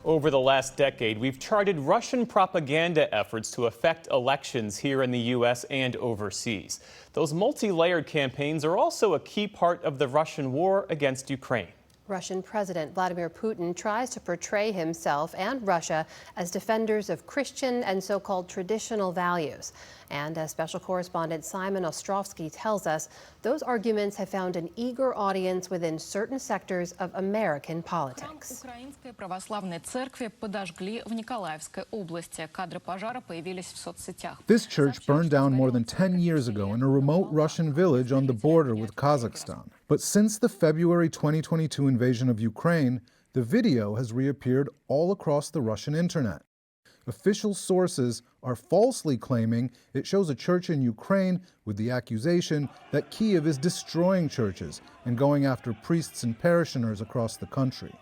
Over the last decade, we've charted Russian propaganda efforts to affect elections here in the U.S. and overseas. Those multi-layered campaigns are also a key part of the Russian war against Ukraine. Russian President Vladimir Putin tries to portray himself and Russia as defenders of Christian and so-called traditional values. And as special correspondent Simon Ostrovsky tells us, those arguments have found an eager audience within certain sectors of American politics. This church burned down more than 10 years ago in a remote Russian village on the border with Kazakhstan. But since the February 2022 invasion of Ukraine, the video has reappeared all across the Russian internet. Official sources are falsely claiming it shows a church in Ukraine with the accusation that Kyiv is destroying churches and going after priests and parishioners across the country.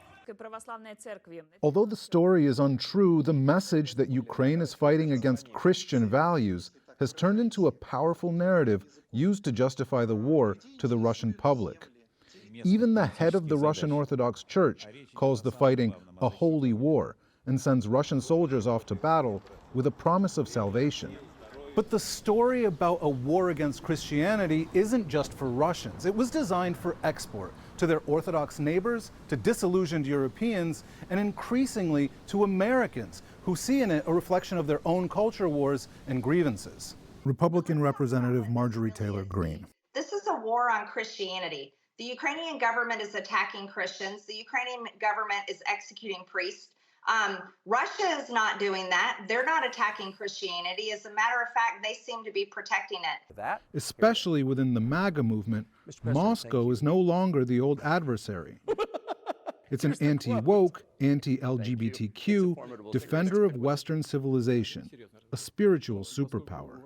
Although the story is untrue, the message that Ukraine is fighting against Christian values has turned into a powerful narrative used to justify the war to the Russian public. Even the head of the Russian Orthodox Church calls the fighting a holy war and sends Russian soldiers off to battle with a promise of salvation. But the story about a war against Christianity isn't just for Russians. It was designed for export to their Orthodox neighbors, to disillusioned Europeans, and increasingly to Americans who see in it a reflection of their own culture wars and grievances. Republican Representative Marjorie Taylor Greene. This is a war on Christianity. The Ukrainian government is attacking Christians. The Ukrainian government is executing priests. Russia is not doing that. They're not attacking Christianity. As a matter of fact, they seem to be protecting it. Especially within the MAGA movement, Moscow is no longer the old adversary. It's an anti-woke, anti-LGBTQ defender of Western civilization, a spiritual superpower.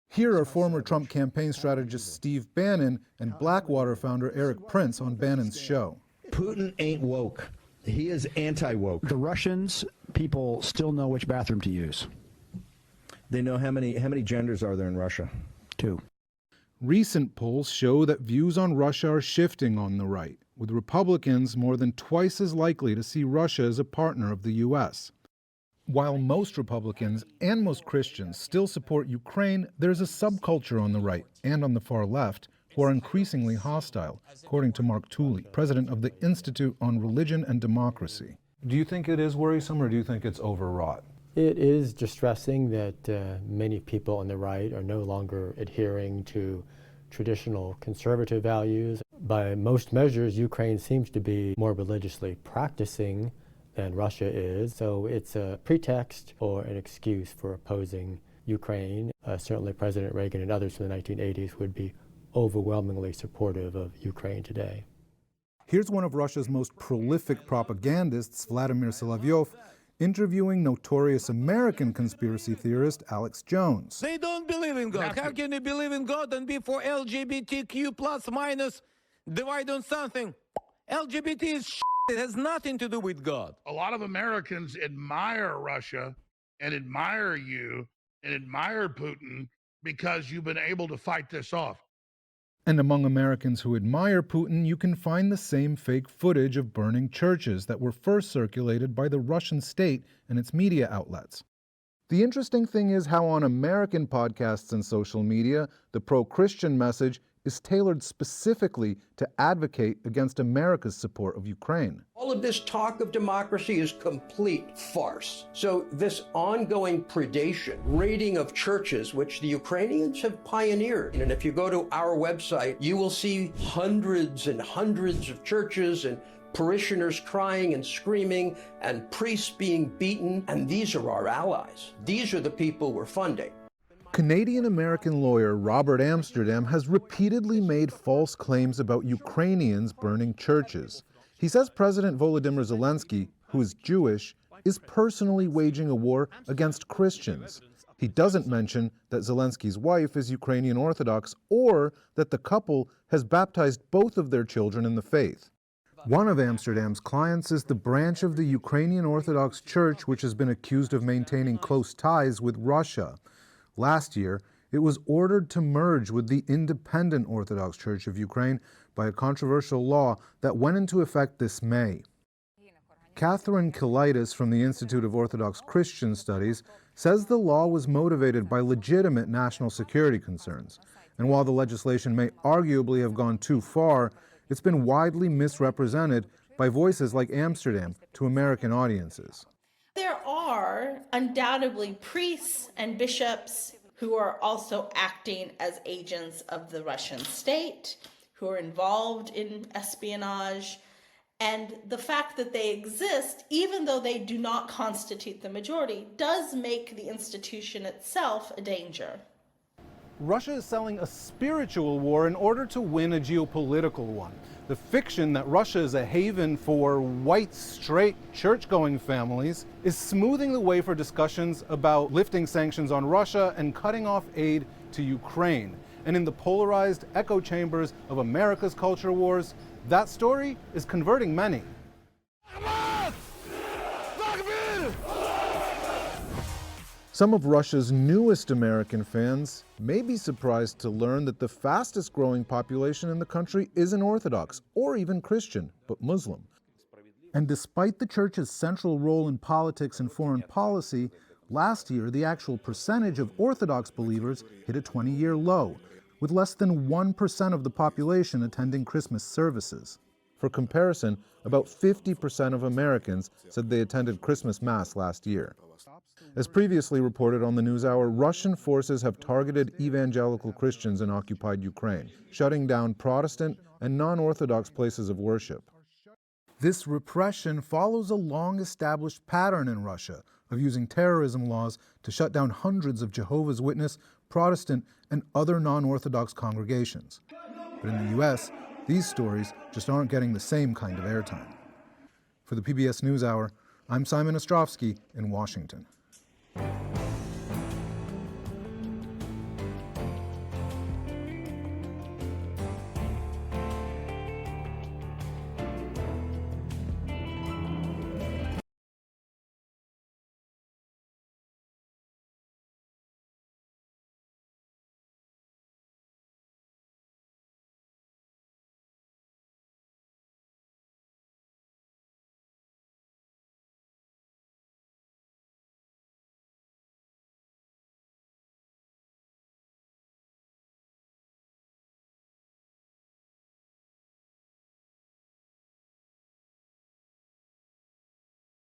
Here are former Trump campaign strategist Steve Bannon and Blackwater founder Eric Prince on Bannon's show. Putin ain't woke. He is anti-woke. The Russians, people still know which bathroom to use. They know how many genders are there in Russia? 2. Recent polls show that views on Russia are shifting on the right, with Republicans more than twice as likely to see Russia as a partner of the U.S. While most Republicans and most Christians still support Ukraine, there's a subculture on the right and on the far left who are increasingly hostile, according to Mark Tooley, president of the Institute on Religion and Democracy. Do you think it is worrisome, or do you think it's overwrought? It is distressing that many people on the right are no longer adhering to traditional conservative values. By most measures, Ukraine seems to be more religiously practicing than Russia is, so it's a pretext or an excuse for opposing Ukraine. Certainly President Reagan and others from the 1980s would be overwhelmingly supportive of Ukraine today. Here's one of Russia's most prolific propagandists, Vladimir Solovyov, interviewing notorious American conspiracy theorist Alex Jones. They don't believe in God. How can you believe in God and be for LGBTQ plus minus divide on something? LGBT is shit. It has nothing to do with God. A lot of Americans admire Russia and admire you and admire Putin because you've been able to fight this off. And among Americans who admire Putin, you can find the same fake footage of burning churches that were first circulated by the Russian state and its media outlets. The interesting thing is how on American podcasts and social media, the pro-Christian message is tailored specifically to advocate against America's support of Ukraine. All of this talk of democracy is complete farce. So this ongoing predation, raiding of churches, which the Ukrainians have pioneered. And if you go to our website, you will see hundreds and hundreds of churches and parishioners crying and screaming and priests being beaten. And these are our allies. These are the people we're funding. Canadian-American lawyer Robert Amsterdam has repeatedly made false claims about Ukrainians burning churches. He says President Volodymyr Zelensky, who is Jewish, is personally waging a war against Christians. He doesn't mention that Zelensky's wife is Ukrainian Orthodox or that the couple has baptized both of their children in the faith. One of Amsterdam's clients is the branch of the Ukrainian Orthodox Church which has been accused of maintaining close ties with Russia. Last year, it was ordered to merge with the Independent Orthodox Church of Ukraine by a controversial law that went into effect this May. Catherine Kilitis from the Institute of Orthodox Christian Studies says the law was motivated by legitimate national security concerns. And while the legislation may arguably have gone too far, it's been widely misrepresented by voices like Amsterdam to American audiences. There are undoubtedly priests and bishops who are also acting as agents of the Russian state, who are involved in espionage, and the fact that they exist, even though they do not constitute the majority, does make the institution itself a danger. Russia is selling a spiritual war in order to win a geopolitical one. The fiction that Russia is a haven for white, straight, church-going families is smoothing the way for discussions about lifting sanctions on Russia and cutting off aid to Ukraine. And in the polarized echo chambers of America's culture wars, that story is converting many. Some of Russia's newest American fans may be surprised to learn that the fastest growing population in the country isn't Orthodox or even Christian, but Muslim. And despite the church's central role in politics and foreign policy, last year the actual percentage of Orthodox believers hit a 20-year low, with less than 1% of the population attending Christmas services. For comparison, about 50% of Americans said they attended Christmas Mass last year. As previously reported on the NewsHour, Russian forces have targeted evangelical Christians in occupied Ukraine, shutting down Protestant and non-Orthodox places of worship. This repression follows a long-established pattern in Russia of using terrorism laws to shut down hundreds of Jehovah's Witness, Protestant, and other non-Orthodox congregations. But in the U.S., these stories just aren't getting the same kind of airtime. For the PBS NewsHour, I'm Simon Ostrovsky in Washington.